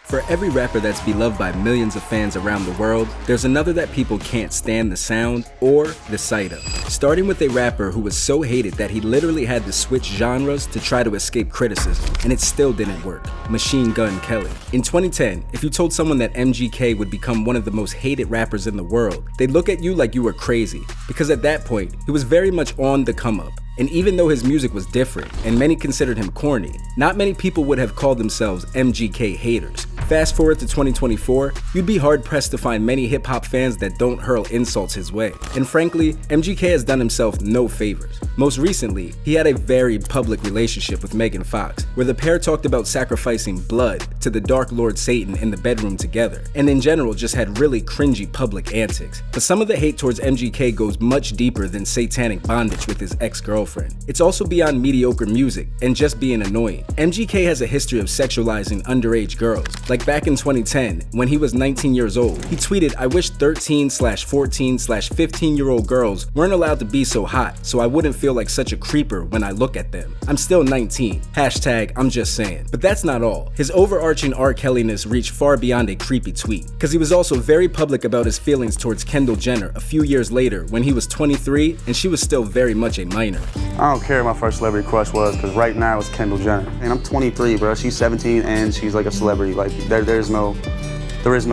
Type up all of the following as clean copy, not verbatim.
For every rapper that's beloved by millions of fans around the world, there's another that people can't stand the sound or the sight of. Starting with a rapper who was so hated that he literally had to switch genres to try to escape criticism, and it still didn't work. Machine Gun Kelly. In 2010, if you told someone that MGK would become one of the most hated rappers in the world, they'd look at you like you were crazy, because at that point, he was very much on the come up. And even though his music was different, and many considered him corny, not many people would have called themselves MGK haters. Fast forward to 2024, you'd be hard-pressed to find many hip-hop fans that don't hurl insults his way. And frankly, MGK has done himself no favors. Most recently, he had a very public relationship with Megan Fox, where the pair talked about sacrificing blood to the Dark Lord Satan in the bedroom together, and in general just had really cringy public antics. But some of the hate towards MGK goes much deeper than satanic bondage with his ex-girlfriend. It's also beyond mediocre music and just being annoying. MGK has a history of sexualizing underage girls. Like back in 2010, when he was 19 years old, he tweeted, "I wish 13/14/15-year-old girls weren't allowed to be so hot, so I wouldn't feel like such a creeper when I look at them. I'm still 19. Hashtag, I'm just saying." But that's not all. His overarching R. Kelly-ness reached far beyond a creepy tweet, because he was also very public about his feelings towards Kendall Jenner a few years later when he was 23 and she was still very much a minor. I don't care what my first celebrity crush was, because right now it's Kendall Jenner. And I'm 23, bro. She's 17 and she's like a celebrity. Like, there is no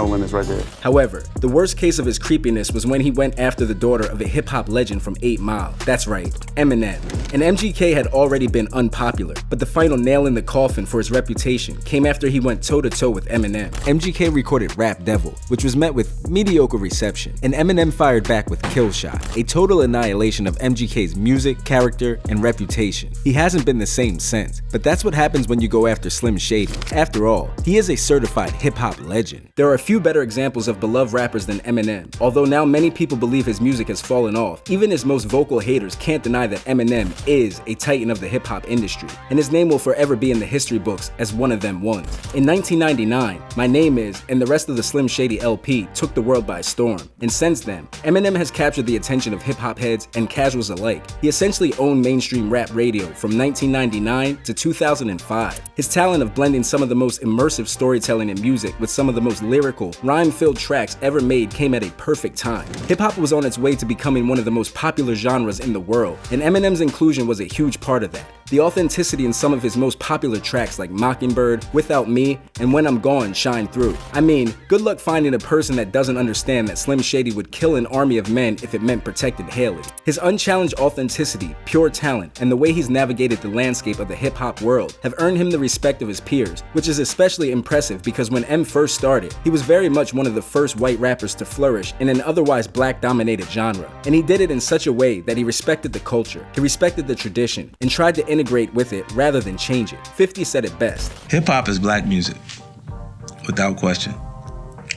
limits right there. However, the worst case of his creepiness was when he went after the daughter of a hip-hop legend from 8 Mile. That's right, Eminem. And MGK had already been unpopular, but the final nail in the coffin for his reputation came after he went toe-to-toe with Eminem. MGK recorded Rap Devil, which was met with mediocre reception, and Eminem fired back with Kill Shot, a total annihilation of MGK's music, character, and reputation. He hasn't been the same since, but that's what happens when you go after Slim Shady. After all, he is a certified hip-hop legend. There are a few better examples of beloved rappers than Eminem. Although now many people believe his music has fallen off, even his most vocal haters can't deny that Eminem is a titan of the hip-hop industry, and his name will forever be in the history books as one of them ones. In 1999, My Name Is and the rest of the Slim Shady LP took the world by storm, and since then, Eminem has captured the attention of hip-hop heads and casuals alike. He essentially owned mainstream rap radio from 1999 to 2005. His talent of blending some of the most immersive storytelling in music with some of the most lyrical, rhyme-filled tracks ever made came at a perfect time. Hip-hop was on its way to becoming one of the most popular genres in the world, and Eminem's inclusion was a huge part of that. The authenticity in some of his most popular tracks like Mockingbird, Without Me, and When I'm Gone shine through. I mean, good luck finding a person that doesn't understand that Slim Shady would kill an army of men if it meant protecting Haley. His unchallenged authenticity, pure talent, and the way he's navigated the landscape of the hip-hop world have earned him the respect of his peers, which is especially impressive because when M first started, he was very much one of the first white rappers to flourish in an otherwise black-dominated genre. And he did it in such a way that he respected the culture, he respected the tradition, and tried to integrate with it rather than change it. 50 said it best. Hip-hop is black music, without question.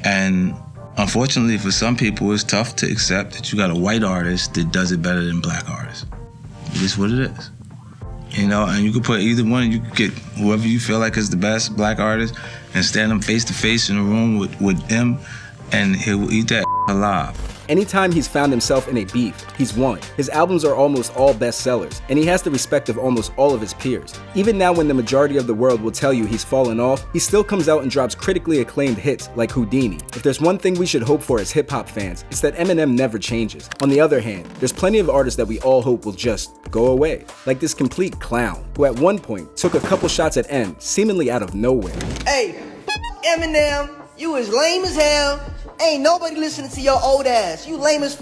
And unfortunately for some people, it's tough to accept that you got a white artist that does it better than black artists. It is what it is. You know, and you could put either one, you could get whoever you feel like is the best black artist and stand them face to face in a room with him, and he'll eat that alive. Anytime he's found himself in a beef, he's won. His albums are almost all bestsellers, and he has the respect of almost all of his peers. Even now when the majority of the world will tell you he's fallen off, he still comes out and drops critically acclaimed hits like Houdini. If there's one thing we should hope for as hip-hop fans, it's that Eminem never changes. On the other hand, there's plenty of artists that we all hope will just go away, like this complete clown, who at one point took a couple shots at M, seemingly out of nowhere. Hey, Eminem, you is lame as hell. Ain't nobody listening to your old ass. You lame as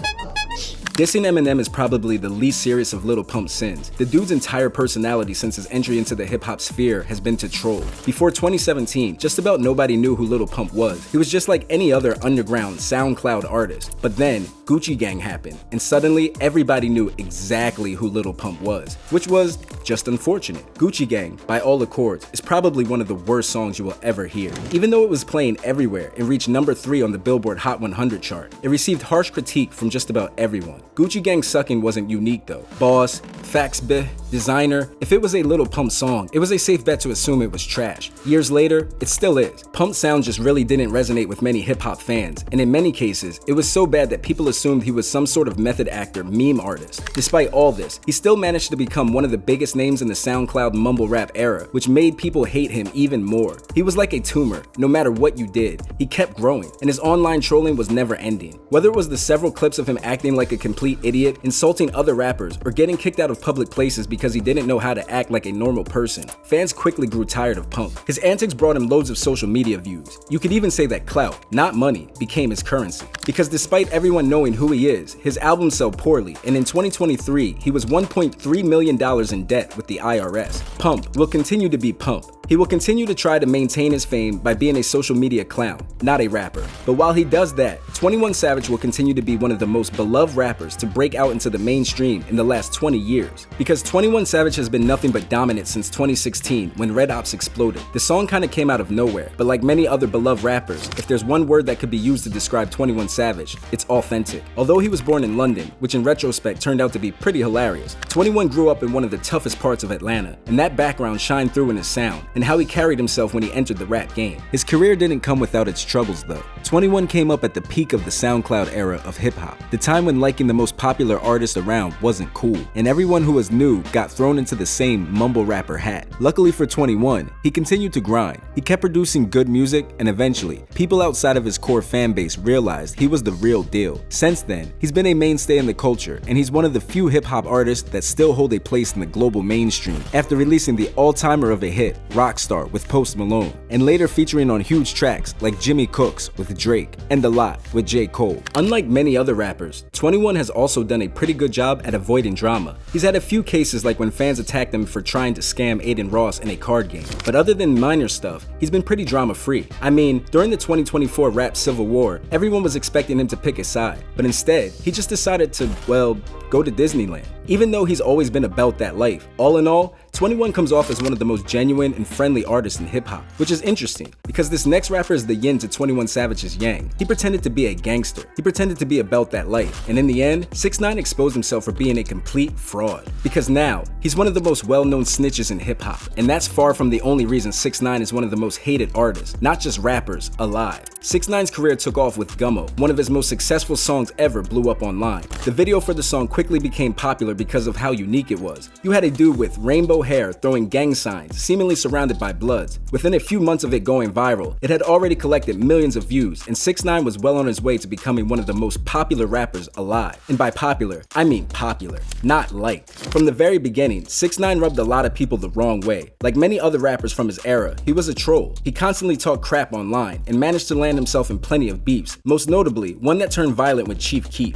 Dissing Eminem is probably the least serious of Lil Pump's sins. The dude's entire personality since his entry into the hip-hop sphere has been to troll. Before 2017, just about nobody knew who Lil Pump was. He was just like any other underground SoundCloud artist. But then, Gucci Gang happened, and suddenly everybody knew exactly who Lil Pump was, which was just unfortunate. Gucci Gang, by all accords, is probably one of the worst songs you will ever hear. Even though it was playing everywhere and reached number 3 on the Billboard Hot 100 chart, it received harsh critique from just about everyone. Gucci Gang Sucking wasn't unique though. Boss, Fax Bih, Designer, if it was a Lil Pump song, it was a safe bet to assume it was trash. Years later, it still is. Pump's sound just really didn't resonate with many hip-hop fans, and in many cases, it was so bad that people assumed he was some sort of method actor meme artist. Despite all this, he still managed to become one of the biggest names in the SoundCloud mumble rap era, which made people hate him even more. He was like a tumor. No matter what you did, he kept growing, and his online trolling was never ending. Whether it was the several clips of him acting like a complete idiot, insulting other rappers, or getting kicked out of public places because he didn't know how to act like a normal person, fans quickly grew tired of Pump. His antics brought him loads of social media views. You could even say that clout, not money, became his currency. Because despite everyone knowing who he is, his albums sell poorly, and in 2023, he was $1.3 million in debt with the IRS. Pump will continue to be Pump. He will continue to try to maintain his fame by being a social media clown, not a rapper. But while he does that, 21 Savage will continue to be one of the most beloved rappers to break out into the mainstream in the last 20 years. Because 21 Savage has been nothing but dominant since 2016 when Red Ops exploded. The song kinda came out of nowhere, but like many other beloved rappers, if there's one word that could be used to describe 21 Savage, it's authentic. Although he was born in London, which in retrospect turned out to be pretty hilarious, 21 grew up in one of the toughest parts of Atlanta, and that background shined through in his sound and how he carried himself when he entered the rap game. His career didn't come without its struggles though. 21 came up at the peak of the SoundCloud era of hip-hop, the time when liking the most popular artist around wasn't cool, and everyone who was new got thrown into the same mumble rapper hat. Luckily for 21, he continued to grind. He kept producing good music, and eventually, people outside of his core fan base realized he was the real deal. Since then, he's been a mainstay in the culture, and he's one of the few hip-hop artists that still hold a place in the global mainstream after releasing the all-timer of a hit, Rockstar with Post Malone, and later featuring on huge tracks like Jimmy Cooks with Drake and The Lot with J. Cole. Unlike many other rappers, 21 has also done a pretty good job at avoiding drama. He's had a few cases like when fans attacked him for trying to scam Aiden Ross in a card game, but other than minor stuff, he's been pretty drama-free. I mean, during the 2024 rap civil war, everyone was expecting him to pick a side, but instead, he just decided to, well, go to Disneyland. Even though he's always been about that life, all in all, 21 comes off as one of the most genuine and friendly artists in hip-hop, which is interesting because this next rapper is the yin to 21 Savage's yang. He pretended to be a gangster. He pretended to be about that life, and in the end, 6ix9ine exposed himself for being a complete fraud. Because now, he's one of the most well-known snitches in hip-hop, and that's far from the only reason 6ix9ine is one of the most hated artists, not just rappers, alive. 6ix9ine's career took off with Gummo. One of his most successful songs ever blew up online. The video for the song quickly became popular because of how unique it was. You had a dude with rainbow hair throwing gang signs, seemingly surrounded by Bloods. Within a few months of it going viral, it had already collected millions of views, and 6ix9ine was well on his way to becoming one of the most popular rappers alive. And by popular, I mean popular, not liked. From the very beginning, 6ix9ine rubbed a lot of people the wrong way. Like many other rappers from his era, he was a troll. He constantly talked crap online and managed to land himself in plenty of beefs, most notably one that turned violent with Chief Keef.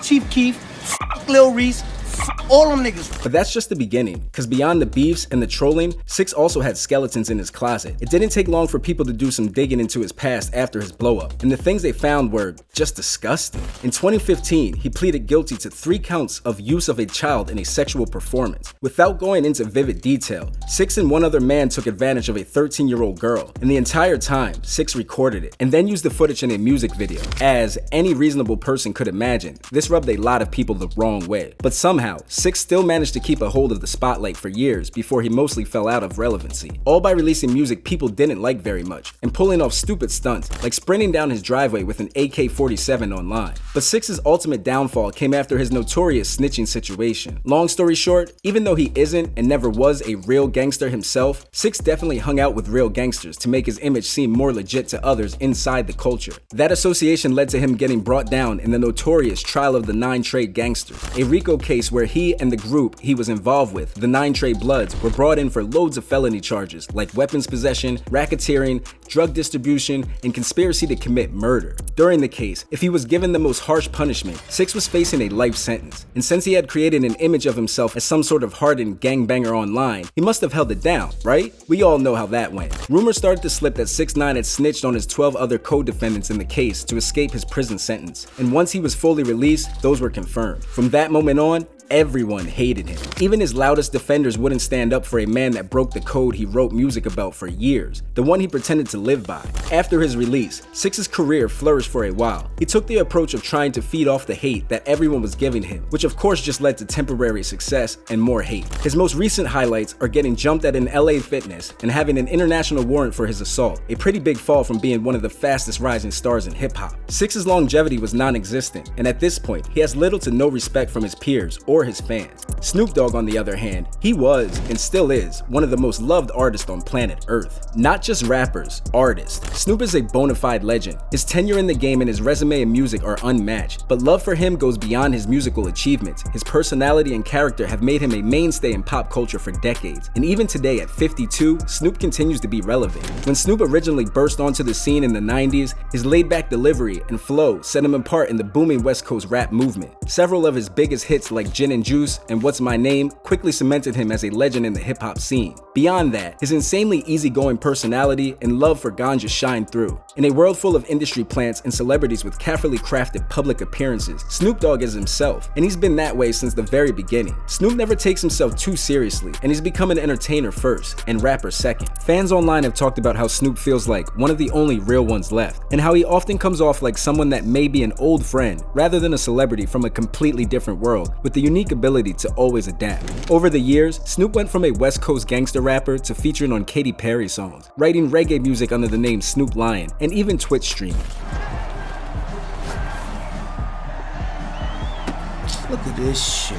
Chief Keef, Lil Reese, all them niggas. But that's just the beginning, because beyond the beefs and the trolling, 6 also had skeletons in his closet. It didn't take long for people to do some digging into his past after his blow-up, and the things they found were just disgusting. In 2015, he pleaded guilty to 3 counts of use of a child in a sexual performance. Without going into vivid detail, 6 and one other man took advantage of a 13-year-old girl, and the entire time, 6 recorded it, and then used the footage in a music video. As any reasonable person could imagine, this rubbed a lot of people the wrong way. But somehow, 6 still managed to keep a hold of the spotlight for years before he mostly fell out of relevancy, all by releasing music people didn't like very much, and pulling off stupid stunts, like sprinting down his driveway with an AK-47 online. But 6's ultimate downfall came after his notorious snitching situation. Long story short, even though he isn't and never was a real gangster himself, 6 definitely hung out with real gangsters to make his image seem more legit to others inside the culture. That association led to him getting brought down in the notorious trial of the 9 Trey gangsters, a RICO case where he and the group he was involved with, the 9 Trey Bloods, were brought in for loads of felony charges like weapons possession, racketeering, drug distribution, and conspiracy to commit murder. During the case, if he was given the most harsh punishment, 6 was facing a life sentence, and since he had created an image of himself as some sort of hardened gangbanger online, he must have held it down, right? We all know how that went. Rumors started to slip that 6ix9ine had snitched on his 12 other co-defendants in the case to escape his prison sentence, and once he was fully released, those were confirmed. From that moment on, everyone hated him. Even his loudest defenders wouldn't stand up for a man that broke the code he wrote music about for years, the one he pretended to live by. After his release, 6ix's career flourished for a while. He took the approach of trying to feed off the hate that everyone was giving him, which of course just led to temporary success and more hate. His most recent highlights are getting jumped at an LA Fitness and having an international warrant for his assault, a pretty big fall from being one of the fastest rising stars in hip-hop. 6ix's longevity was non-existent, and at this point, he has little to no respect from his peers or his fans. Snoop Dogg, on the other hand, he was, and still is, one of the most loved artists on planet Earth. Not just rappers, artists. Snoop is a bona fide legend. His tenure in the game and his resume and music are unmatched, but love for him goes beyond his musical achievements. His personality and character have made him a mainstay in pop culture for decades, and even today at 52, Snoop continues to be relevant. When Snoop originally burst onto the scene in the 90s, his laid-back delivery and flow set him apart in the booming West Coast rap movement. Several of his biggest hits like Gin and Juice and What's My Name quickly cemented him as a legend in the hip-hop scene. Beyond that, his insanely easygoing personality and love for ganja shine through. In a world full of industry plants and celebrities with carefully crafted public appearances, Snoop Dogg is himself, and he's been that way since the very beginning. Snoop never takes himself too seriously, and he's become an entertainer first, and rapper second. Fans online have talked about how Snoop feels like one of the only real ones left, and how he often comes off like someone that may be an old friend, rather than a celebrity from a completely different world, with the unique ability to always adapt. Over the years, Snoop went from a West Coast gangster rapper to featuring on Katy Perry songs, writing reggae music under the name Snoop Lion, and even Twitch streaming. Look at this shit.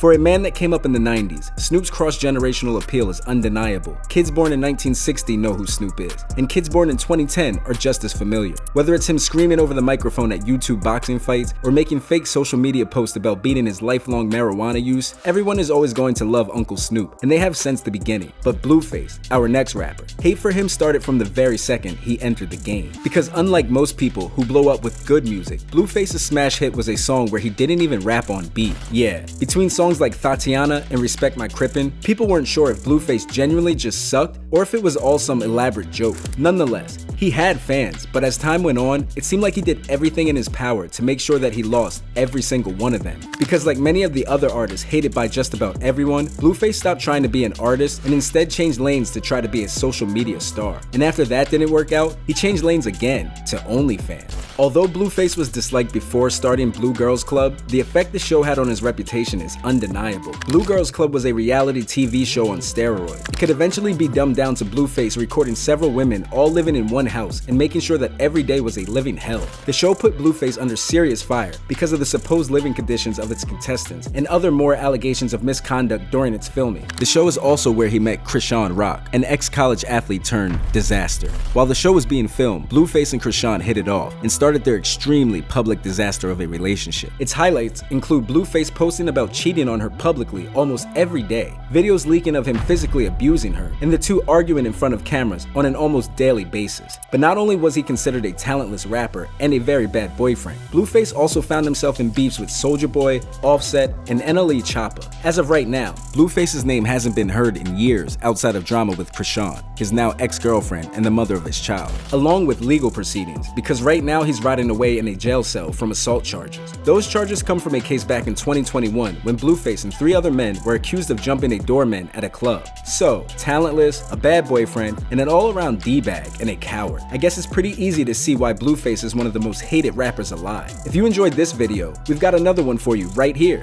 For a man that came up in the 90s, Snoop's cross-generational appeal is undeniable. Kids born in 1960 know who Snoop is, and kids born in 2010 are just as familiar. Whether it's him screaming over the microphone at YouTube boxing fights or making fake social media posts about beating his lifelong marijuana use, everyone is always going to love Uncle Snoop, and they have since the beginning. But Blueface, our next rapper, hate for him started from the very second he entered the game. Because unlike most people who blow up with good music, Blueface's smash hit was a song where he didn't even rap on beat. Yeah, between songs like Tatiana and Respect My Crippin', people weren't sure if Blueface genuinely just sucked or if it was all some elaborate joke. Nonetheless, he had fans, but as time went on, it seemed like he did everything in his power to make sure that he lost every single one of them. Because like many of the other artists hated by just about everyone, Blueface stopped trying to be an artist and instead changed lanes to try to be a social media star. And after that didn't work out, he changed lanes again to OnlyFans. Although Blueface was disliked before starting Blue Girls Club, the effect the show had on his reputation is undeniable. Blue Girls Club was a reality TV show on steroids. It could eventually be dumbed down to Blueface recording several women all living in one house and making sure that every day was a living hell. The show put Blueface under serious fire because of the supposed living conditions of its contestants and other more allegations of misconduct during its filming. The show is also where he met Krishan Rock, an ex-college athlete turned disaster. While the show was being filmed, Blueface and Krishan hit it off and started their extremely public disaster of a relationship. Its highlights include Blueface posting about cheating on her publicly almost every day, videos leaking of him physically abusing her, and the two arguing in front of cameras on an almost daily basis. But not only was he considered a talentless rapper and a very bad boyfriend, Blueface also found himself in beefs with Soulja Boy, Offset, and NLE Choppa. As of right now, Blueface's name hasn't been heard in years outside of drama with Krishan, his now ex-girlfriend and the mother of his child, along with legal proceedings, because right now he's rotting away in a jail cell from assault charges. Those charges come from a case back in 2021 when Blueface and 3 other men were accused of jumping a doorman at a club. So, talentless, a bad boyfriend, and an all-around D-bag and a coward. I guess it's pretty easy to see why Blueface is one of the most hated rappers alive. If you enjoyed this video, we've got another one for you right here.